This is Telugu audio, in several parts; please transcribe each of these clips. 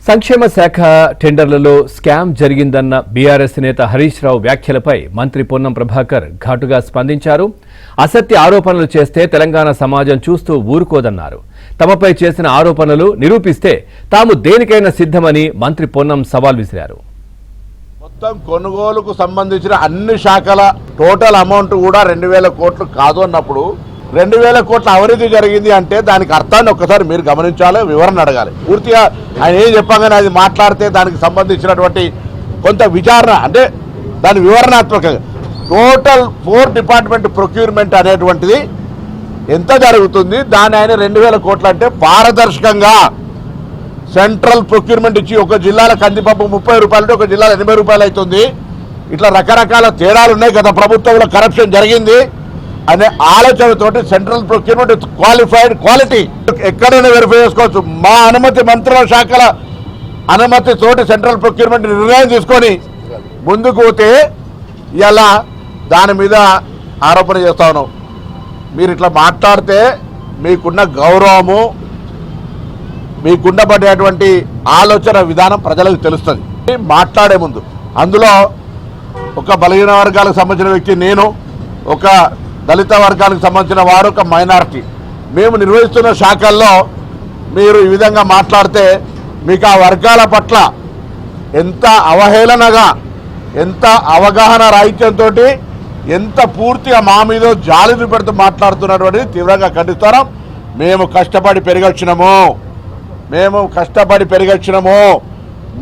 సంక్షేమ శాఖ టెండర్లలో స్కామ్ జరిగిందన్న బీఆర్ఎస్ నేత హరీష్ రావు వ్యాఖ్యలపై మంత్రి పొన్నం ప్రభాకర్ ఘాటుగా స్పందించారు. అసత్య ఆరోపణలు చేస్తే తెలంగాణ సమాజం చూస్తూ ఊరుకోదన్నారు. తమపై చేసిన ఆరోపణలు నిరూపిస్తే తాము దేనికైనా సిద్ధమని మంత్రి పొన్నం సవాల్ విసిరారు. మొత్తం కొనుగోలుకు సంబంధించిన అన్ని శాఖల టోటల్ అమౌంట్ కూడా 2000 కోట్లు కాదు అన్నప్పుడు 2000 కోట్ల అవినీతి జరిగింది అంటే దానికి అర్థాన్ని ఒక్కసారి మీరు గమనించాలి, వివరణ అడగాలి. పూర్తిగా ఆయన ఏం చెప్పగానే అది మాట్లాడితే దానికి సంబంధించినటువంటి కొంత విచారణ అంటే దాని వివరణాత్మకంగా టోటల్ 4 డిపార్ట్మెంట్ ప్రొక్యూర్మెంట్ అనేటువంటిది ఎంత జరుగుతుంది, దాని ఆయన 2000 కోట్లు అంటే పారదర్శకంగా సెంట్రల్ ప్రొక్యూర్మెంట్ ఇచ్చి ఒక జిల్లాల కందిపప్పు 30 రూపాయలు ఒక జిల్లాలో 80 రూపాయలు అవుతుంది. ఇట్లా రకరకాల తేడాలు ఉన్నాయి. గత ప్రభుత్వంలో కరప్షన్ జరిగింది అనే ఆలోచనతోటి సెంట్రల్ ప్రొక్యూర్మెంట్ క్వాలిఫైడ్ క్వాలిటీ ఎక్కడైనా వెరిఫై చేసుకోవచ్చు. మా అనుమతి మంత్రుల శాఖల అనుమతి తోటి సెంట్రల్ ప్రొక్యూర్మెంట్ నిర్ణయం తీసుకొని ముందుకు పోతే ఇలా దాని మీద ఆరోపణ చేస్తా ఉన్నాం. మీరు ఇట్లా మాట్లాడితే మీకున్న గౌరవము, మీకుండబడేటువంటి ఆలోచన విధానం ప్రజలకు తెలుస్తుంది. మాట్లాడే ముందు అందులో ఒక బలహీన వర్గాలకు సంబంధించిన వ్యక్తి నేను, ఒక దళిత వర్గాలకు సంబంధించిన వారు, ఒక మైనారిటీ, మేము నిర్వహిస్తున్న శాఖల్లో మీరు ఈ విధంగా మాట్లాడితే మీకు ఆ వర్గాల పట్ల ఎంత అవహేళనగా, ఎంత అవగాహన రాహిత్యంతో, ఎంత పూర్తిగా మా మీద జాలి పెడుతూ మాట్లాడుతున్నటువంటిది తీవ్రంగా ఖండిస్తాం. మేము కష్టపడి పెరిగొచ్చినాము.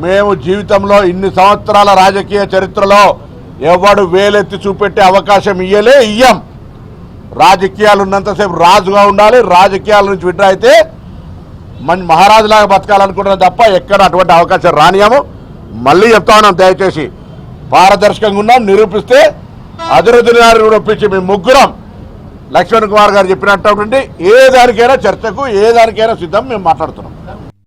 మేము జీవితంలో ఇన్ని సంవత్సరాల రాజకీయ చరిత్రలో ఎవడు వేలెత్తి చూపెట్టే అవకాశం ఇయ్యం. రాజకీయాలు ఉన్నంతసేపు రాజుగా ఉండాలి, రాజకీయాల నుంచి విడ్రా అయితే మన మహారాజులాగా బతకాలనుకుంటున్నాం తప్ప ఎక్కడ అటువంటి అవకాశం రానియము. మళ్ళీ చెప్తా ఉన్నాం, దయచేసి పారదర్శకంగా ఉన్నాం. నిరూపిస్తే అధిరోధిని ఒప్పించి మేము ముగ్గురం లక్ష్మణ్ కుమార్ గారు చెప్పినటువంటి ఏ దానికైనా చర్చకు, ఏ దానికైనా సిద్ధం మేము మాట్లాడుతున్నాం.